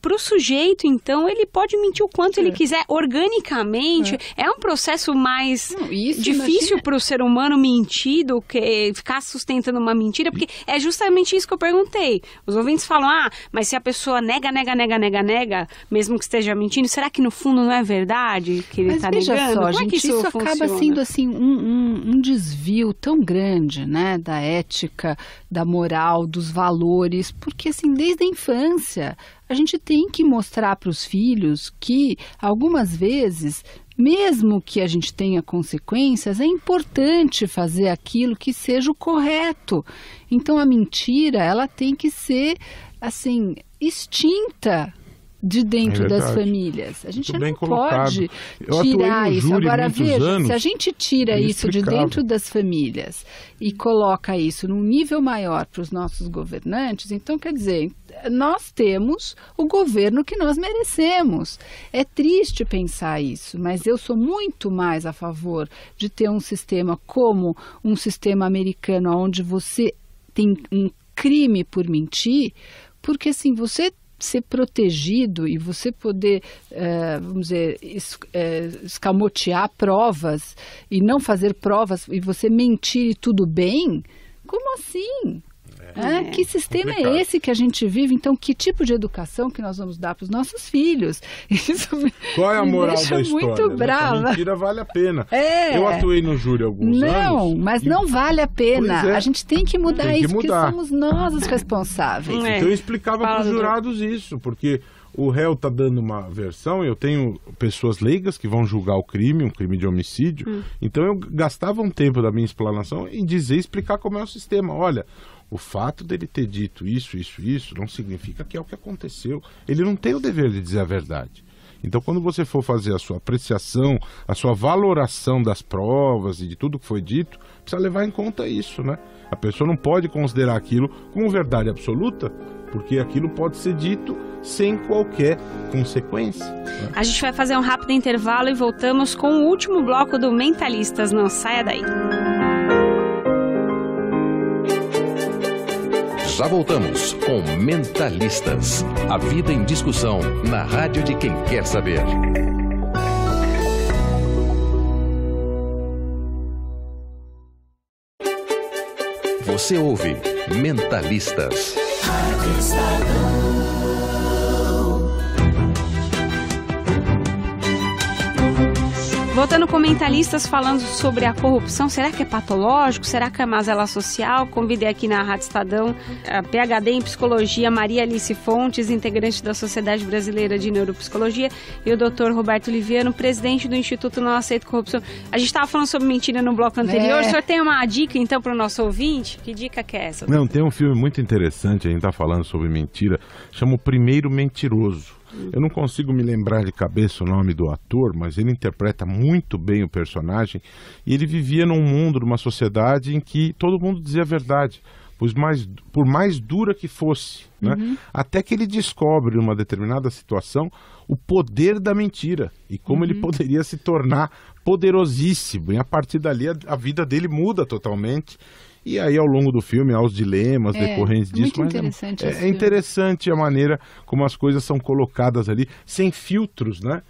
para o sujeito, então, ele pode mentir o quanto ele quiser, organicamente. É um processo mais difícil para o ser humano mentir do que ficar sustentando uma mentira, porque é justamente isso que eu perguntei. Os ouvintes falam, mas se a pessoa nega, mesmo que esteja mentindo, será que no fundo não é verdade que ele está negando? Mas veja só, gente, isso acaba sendo assim, um desvio tão grande, né, da ética, da moral, dos valores, porque assim, desde a infância... A gente tem que mostrar para os filhos que, algumas vezes, mesmo que a gente tenha consequências, é importante fazer aquilo que seja o correto. Então, a mentira, ela tem que ser, assim, extinta de dentro das famílias. A gente não pode tirar isso. Agora, veja, se a gente tira isso de dentro das famílias e coloca isso num nível maior para os nossos governantes, então, quer dizer, nós temos o governo que nós merecemos. É triste pensar isso, mas eu sou muito mais a favor de ter um sistema como um sistema americano, onde você tem um crime por mentir, porque assim, você ser protegido e você poder, vamos dizer, escamotear provas e não fazer provas e você mentir e tudo bem? Como assim? Que sistema é esse que a gente vive? Então, que tipo de educação que nós vamos dar para os nossos filhos? Isso Qual é a moral da história? Muito brava. A mentira vale a pena. Eu atuei no júri alguns anos. Não, mas não vale a pena. A gente tem que mudar isso, porque somos nós os responsáveis. Então eu explicava para os jurados isso, porque o réu está dando uma versão, eu tenho pessoas leigas que vão julgar o crime, um crime de homicídio, então eu gastava um tempo da minha explanação em explicar como é o sistema. Olha, o fato dele ter dito isso não significa que é o que aconteceu. Ele não tem o dever de dizer a verdade. Então, quando você for fazer a sua apreciação, a sua valoração das provas e de tudo que foi dito, precisa levar em conta isso, né? A pessoa não pode considerar aquilo como verdade absoluta, porque aquilo pode ser dito sem qualquer consequência, né? A gente vai fazer um rápido intervalo e voltamos com o último bloco do Mentalistas. Não saia daí. Já voltamos com Mentalistas. A vida em discussão na rádio de quem quer saber. Você ouve Mentalistas. Voltando com Mentalistas, falando sobre a corrupção, será que é patológico? Será que é mazela social? Convidei aqui na Rádio Estadão a PhD em Psicologia, Maria Alice Fontes, integrante da Sociedade Brasileira de Neuropsicologia, e o Dr. Roberto Liviano, presidente do Instituto Não Aceito Corrupção. A gente estava falando sobre mentira no bloco anterior. O senhor tem uma dica, então, para o nosso ouvinte? Que dica que é essa? Não, tem um filme muito interessante, a gente está falando sobre mentira, chama O Primeiro Mentiroso. Eu não consigo me lembrar de cabeça o nome do ator, mas ele interpreta muito bem o personagem, e ele vivia num mundo, numa sociedade em que todo mundo dizia a verdade, por mais dura que fosse, né? Até que ele descobre, numa determinada situação, o poder da mentira e como ele poderia se tornar poderosíssimo, e a partir dali a vida dele muda totalmente. E aí, ao longo do filme, há os dilemas decorrentes disso. Muito interessante é interessante a maneira como as coisas são colocadas ali, sem filtros, né?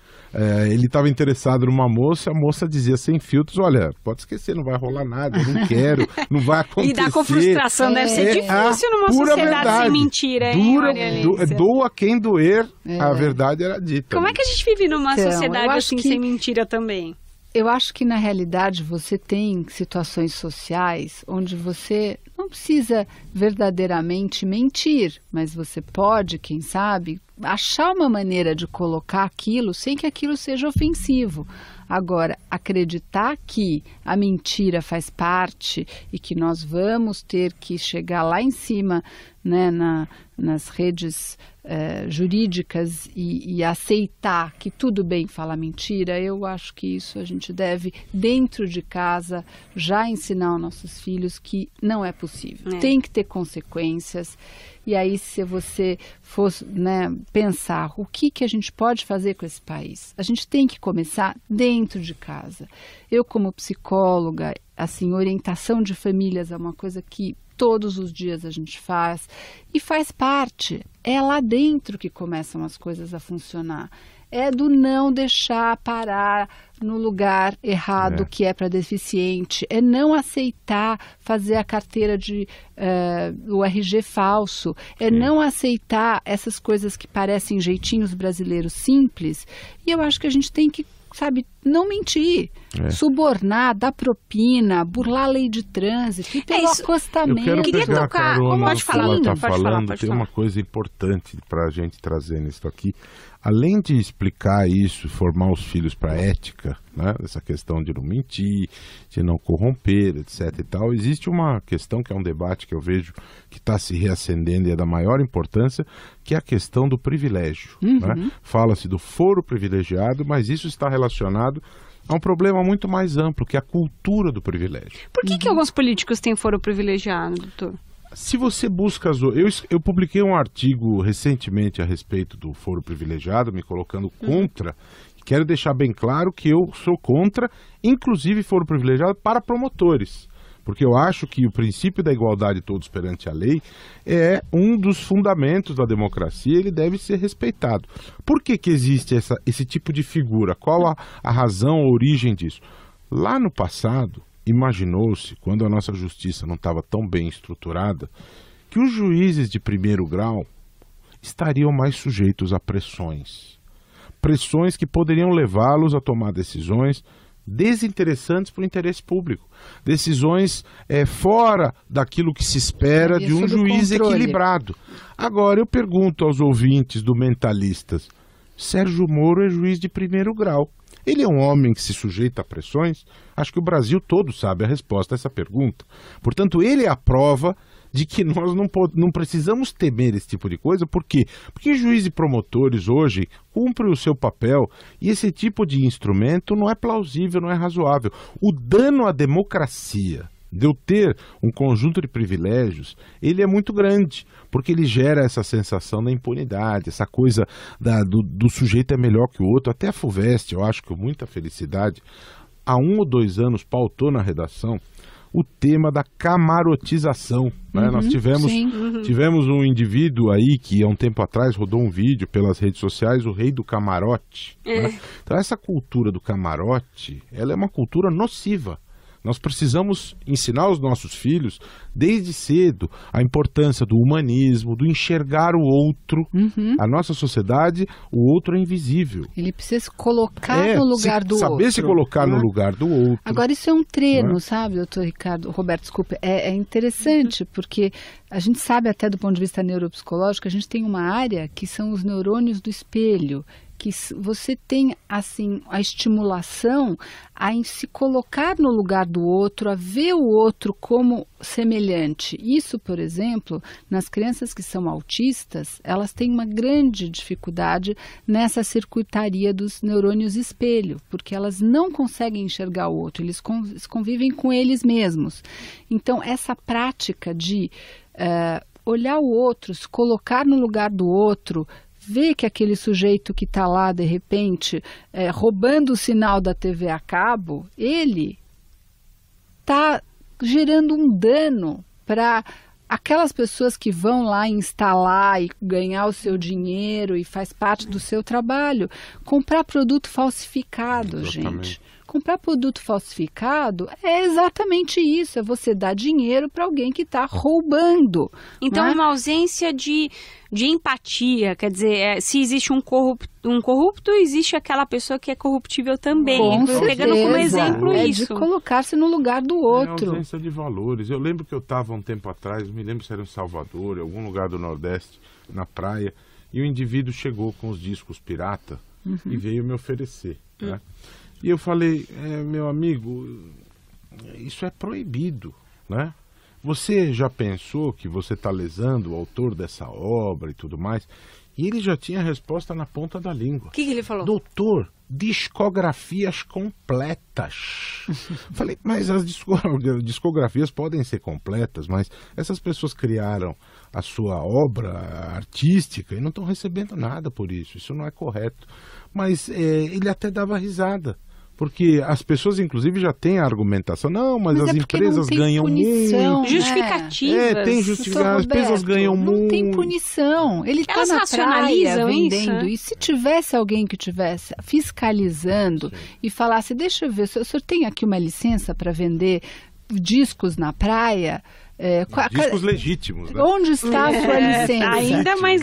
Ele estava interessado numa moça, a moça dizia sem filtros, olha, pode esquecer, não vai rolar nada, eu não quero, não vai acontecer. Lidar com frustração deve ser difícil numa sociedade sem mentira, hein, Maria Alice? Doa quem doer, a verdade era dita. Como é que a gente vive numa sociedade assim, sem mentira também? Eu acho que, na realidade, você tem situações sociais onde você não precisa verdadeiramente mentir, mas você pode, quem sabe, achar uma maneira de colocar aquilo sem que aquilo seja ofensivo. Agora, acreditar que a mentira faz parte e que nós vamos ter que chegar lá em cima, né, nas redes jurídicas e aceitar que tudo bem falar mentira, eu acho que isso a gente deve, dentro de casa, já ensinar aos nossos filhos que não é possível. possível. Tem que ter consequências. E aí, se você fosse, né, pensar o que a gente pode fazer com esse país, a gente tem que começar dentro de casa. Eu, como psicóloga, assim, orientação de famílias é uma coisa que todos os dias a gente faz e faz parte. É lá dentro que começam as coisas a funcionar. É do não deixar parar no lugar errado que é para deficiente. É não aceitar fazer a carteira o RG falso. É não aceitar essas coisas que parecem jeitinhos brasileiros simples. E eu acho que a gente tem que, sabe, não mentir, subornar, dar propina, burlar a lei de trânsito e pelo acostamento. Eu queria tocar, pode falar. Tem uma coisa importante para a gente trazer nisso aqui. Além de explicar isso, formar os filhos para a ética, né, essa questão de não mentir, de não corromper, etc. e tal, existe uma questão que é um debate que eu vejo que está se reacendendo e é da maior importância, que é a questão do privilégio. Né? Fala-se do foro privilegiado, mas isso está relacionado a um problema muito mais amplo, que é a cultura do privilégio. Por que alguns políticos têm foro privilegiado, doutor? Se você busca... Eu publiquei um artigo recentemente a respeito do foro privilegiado, me colocando contra. Quero deixar bem claro que eu sou contra, inclusive foro privilegiado para promotores. Porque eu acho que o princípio da igualdade de todos perante a lei é um dos fundamentos da democracia, ele deve ser respeitado. Por que existe esse tipo de figura? Qual a razão, a origem disso? Lá no passado, imaginou-se, quando a nossa justiça não estava tão bem estruturada, que os juízes de primeiro grau estariam mais sujeitos a pressões. Pressões que poderiam levá-los a tomar decisões desinteressantes para o interesse público. Decisões fora daquilo que se espera de um juiz equilibrado. Agora, eu pergunto aos ouvintes do Mentalistas, Sérgio Moro é juiz de primeiro grau. Ele é um homem que se sujeita a pressões? Acho que o Brasil todo sabe a resposta a essa pergunta. Portanto, ele é a prova de que nós não precisamos temer esse tipo de coisa. Por quê? Porque juízes e promotores hoje cumprem o seu papel e esse tipo de instrumento não é plausível, não é razoável. O dano à democracia de eu ter um conjunto de privilégios, ele é muito grande, porque ele gera essa sensação da impunidade, essa coisa do sujeito é melhor que o outro. Até a FUVEST, eu acho que com muita felicidade, há 1 ou 2 anos pautou na redação o tema da camarotização. Né? Nós tivemos um indivíduo aí que há um tempo atrás rodou um vídeo pelas redes sociais, o rei do camarote. Né? Então essa cultura do camarote, ela é uma cultura nociva. Nós precisamos ensinar aos nossos filhos, desde cedo, a importância do humanismo, do enxergar o outro. A nossa sociedade, o outro é invisível. Ele precisa se colocar no lugar do outro. Saber se colocar no lugar do outro. Agora, isso é um treino, sabe, doutor Roberto, desculpe. É interessante, porque a gente sabe até do ponto de vista neuropsicológico, a gente tem uma área que são os neurônios do espelho, que você tem, assim, a estimulação a se colocar no lugar do outro, a ver o outro como semelhante. Isso, por exemplo, nas crianças que são autistas, elas têm uma grande dificuldade nessa circuitaria dos neurônios espelho, porque elas não conseguem enxergar o outro, eles convivem com eles mesmos. Então, essa prática de olhar o outro, se colocar no lugar do outro, ver que aquele sujeito que está lá, de repente, roubando o sinal da TV a cabo, ele está gerando um dano para aquelas pessoas que vão lá instalar e ganhar o seu dinheiro e faz parte do seu trabalho. Comprar produto falsificado, gente. Comprar produto falsificado é exatamente isso, é você dar dinheiro para alguém que está roubando. Então, né? Uma ausência de empatia, quer dizer, se existe um corrupto, existe aquela pessoa que é corruptível também. Pegando como exemplo isso. De colocar-se no lugar do outro. É ausência de valores. Eu lembro que eu estava um tempo atrás, me lembro se era em Salvador, em algum lugar do Nordeste, na praia, e o indivíduo chegou com os discos pirata e veio me oferecer, né? E eu falei, meu amigo, isso é proibido, né? Você já pensou que você está lesando o autor dessa obra e tudo mais? E ele já tinha a resposta na ponta da língua. O que ele falou? Doutor, discografias completas. Falei, mas as discografias podem ser completas, mas essas pessoas criaram a sua obra artística e não estão recebendo nada por isso. Isso não é correto. Mas ele até dava risada. Porque as pessoas, inclusive, já têm a argumentação. Não, mas as empresas ganham punição, muito. Justificativas. Tem justificativas. As empresas ganham muito. Não tem punição. Ele está na praia vendendo. Isso? E se tivesse alguém que estivesse fiscalizando e falasse, deixa eu ver, o senhor tem aqui uma licença para vender discos na praia? Discos legítimos, né? Onde está a sua licença? Ainda mais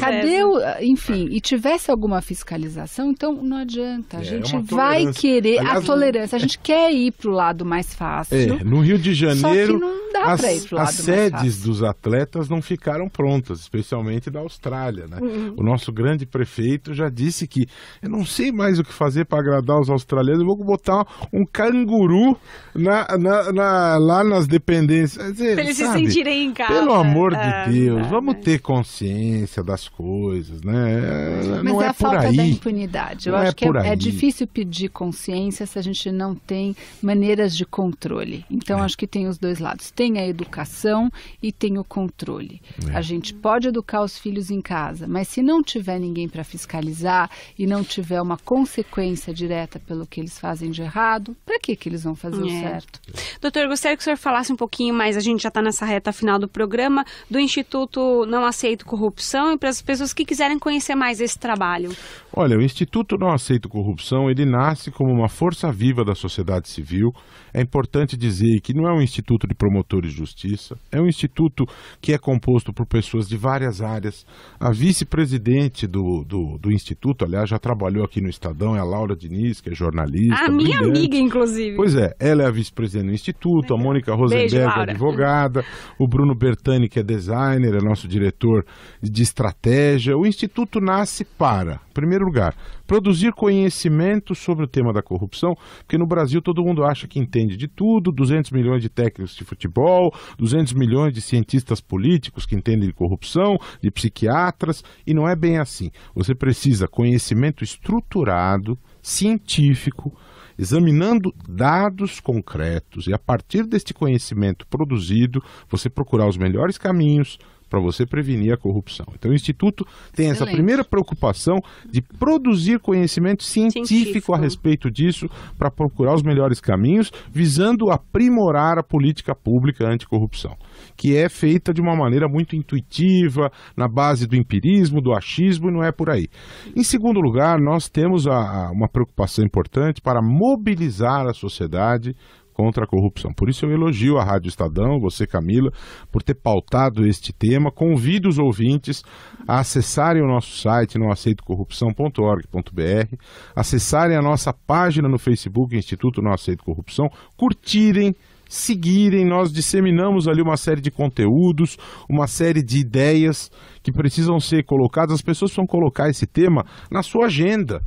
enfim, e tivesse alguma fiscalização, então não adianta. A gente vai querer a tolerância. A gente quer ir para o lado mais fácil. No Rio de Janeiro, só que não dá para ir pro lado as sedes dos atletas não ficaram prontas, especialmente da Austrália, né? O nosso grande prefeito já disse que eu não sei mais o que fazer para agradar os australianos, eu vou botar um canguru lá nas dependências. Eles se sentirem em casa. Pelo amor de Deus, vamos ter consciência das coisas, né? Mas não é a por falta aí. da impunidade. Eu acho que é difícil pedir consciência se a gente não tem maneiras de controle. Então, acho que tem os dois lados. Tem a educação e tem o controle. A gente pode educar os filhos em casa, mas se não tiver ninguém para fiscalizar e não tiver uma consequência direta pelo que eles fazem de errado, para que eles vão fazer o certo? Doutor, gostaria que o senhor falasse um pouquinho mais, a gente já está nessa reta final do programa, do Instituto Não Aceito Corrupção e para as pessoas que quiserem conhecer mais esse trabalho. Olha, o Instituto Não Aceito Corrupção, ele nasce como uma força viva da sociedade civil. É importante dizer que não é um instituto de promotores de justiça, é um instituto que é composto por pessoas de várias áreas. A vice-presidente do instituto, aliás, já trabalhou aqui no Estadão, é a Laura Diniz, que é jornalista. A minha amiga, inclusive. Pois é, ela é a vice-presidente do instituto, a Mônica Rosenberg, advogada, o Bruno Bertani, que é designer, é nosso diretor de estratégia. O instituto nasce para, em primeiro lugar, produzir conhecimento sobre o tema da corrupção, porque no Brasil todo mundo acha que entende de tudo, 200 milhões de técnicos de futebol, 200 milhões de cientistas políticos que entendem de corrupção, de psiquiatras, e não é bem assim. Você precisa conhecimento estruturado, científico, examinando dados concretos, e a partir deste conhecimento produzido, você procurar os melhores caminhos para você prevenir a corrupção. Então o Instituto tem essa primeira preocupação de produzir conhecimento científico a respeito disso, para procurar os melhores caminhos, visando aprimorar a política pública anticorrupção, que é feita de uma maneira muito intuitiva, na base do empirismo, do achismo, e não é por aí. Em segundo lugar, nós temos uma preocupação importante para mobilizar a sociedade contra a corrupção. Por isso eu elogio a Rádio Estadão, você, Camila, por ter pautado este tema. Convido os ouvintes a acessarem o nosso site, noaceitocorrupção.org.br, acessarem a nossa página no Facebook, Instituto Não Aceito Corrupção, curtirem, seguirem. Nós disseminamos ali uma série de conteúdos, uma série de ideias que precisam ser colocadas. As pessoas precisam colocar esse tema na sua agenda.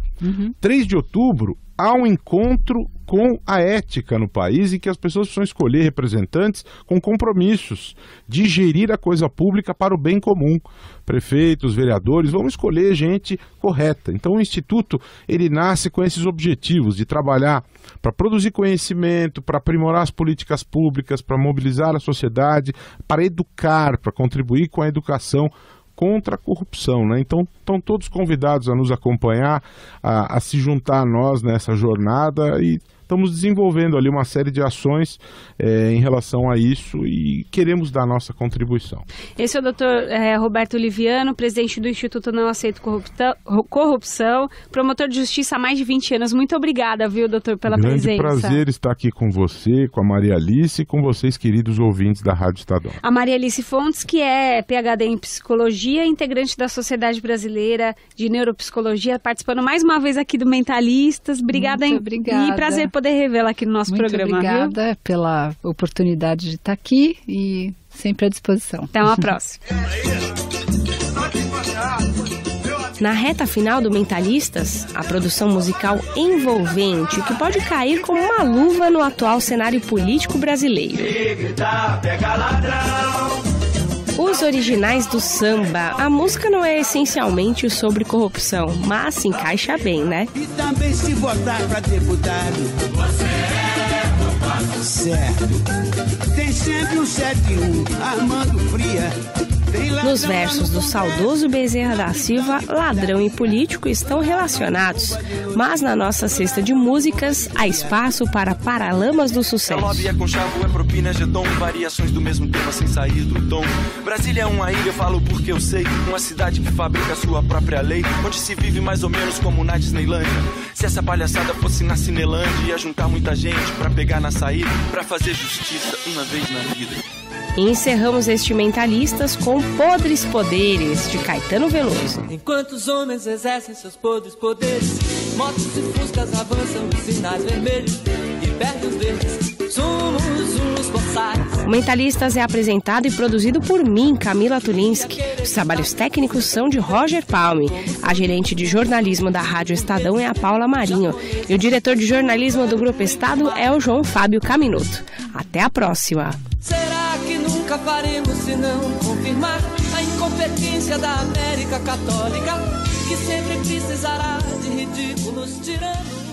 3 de outubro há um encontro com a ética no país, em que as pessoas precisam escolher representantes com compromissos de gerir a coisa pública para o bem comum. Prefeitos, vereadores, vão escolher gente correta. Então o Instituto, ele nasce com esses objetivos de trabalhar para produzir conhecimento, para aprimorar as políticas públicas, para mobilizar a sociedade, para educar, para contribuir com a educação contra a corrupção, né? Então, estão todos convidados a nos acompanhar, a se juntar a nós nessa jornada, e estamos desenvolvendo ali uma série de ações em relação a isso e queremos dar a nossa contribuição. Esse é o Dr. Roberto Liviano, presidente do Instituto Não Aceito Corrupção, promotor de justiça há mais de 20 anos. Muito obrigada, viu, doutor, pela presença. Grande prazer estar aqui com você, com a Maria Alice e com vocês, queridos ouvintes da Rádio Estadão. A Maria Alice Fontes, que é PhD em Psicologia, integrante da Sociedade Brasileira de Neuropsicologia, participando mais uma vez aqui do Mentalistas. Obrigada, Muito obrigada. E prazer poder revê-la aqui no nosso programa. Muito obrigada pela oportunidade de estar aqui e sempre à disposição. Até uma próxima. Na reta final do Mentalistas, a produção musical envolvente que pode cair como uma luva no atual cenário político brasileiro. Os originais do samba. A música não é essencialmente sobre corrupção, mas se encaixa bem, né? E também se votar para deputado. Você é culpado. Certo. Tem sempre um 71, Armando Fria. Nos versos do saudoso Bezerra da Silva, ladrão e político estão relacionados, mas na nossa cesta de músicas há espaço para Paralamas do Sucesso. É lobby, é conchavo, é propina, é jeton, variações do mesmo tema sem sair do tom. Brasília é uma ilha, eu falo porque eu sei, uma cidade que fabrica sua própria lei, onde se vive mais ou menos como na Disneylândia. Se essa palhaçada fosse na Cinelândia, ia juntar muita gente pra pegar na saída, pra fazer justiça uma vez na vida. E encerramos este Mentalistas com Podres Poderes, de Caetano Veloso. Enquanto os homens exercem seus podres poderes, motos e fuscas avançam os sinais vermelhos e perdem os verdes, somos uns boçais. O Mentalistas é apresentado e produzido por mim, Camila Tulinski. Os trabalhos técnicos são de Roger Palme. A gerente de jornalismo da Rádio Estadão é a Paula Marinho. E o diretor de jornalismo do Grupo Estado é o João Fábio Caminuto. Até a próxima! Será que nunca faremos senão confirmar a incompetência da América Católica, que sempre precisará de ridículos tiranos?